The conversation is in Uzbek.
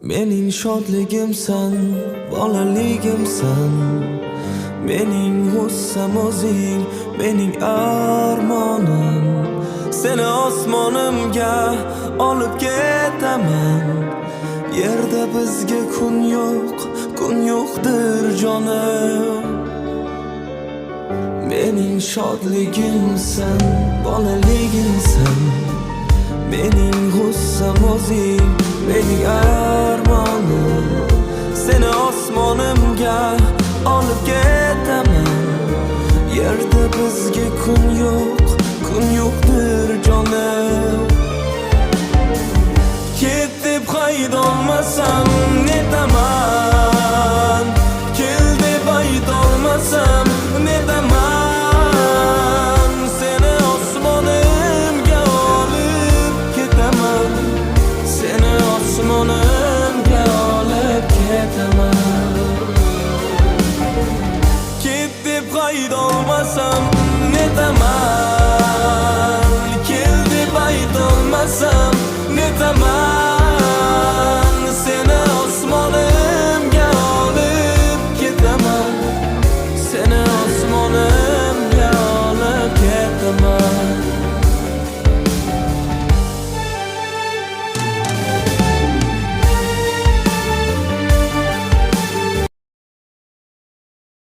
Mening shodligimsan, bolaligimsan. Mening g'ussam o'zing, mening armonim. Seni osmonimga olib ketaman. Yerda bizga kun yo'qdir jonim. Mening shodligimsan, bolaligimsan. Mening g'ussam o'zing, mening armonim. Seni osmonimga olib ketaman. Yerda bizga kun yo'qdir jonim. Ket deb haydolmasam netaman. Kel deb aytolmasam netaman. Seni osmonimga olib ketaman. Seni osmonimga olib ketaman. Ket deb haydolmasam netaman. Kel deb aytolmasam netaman.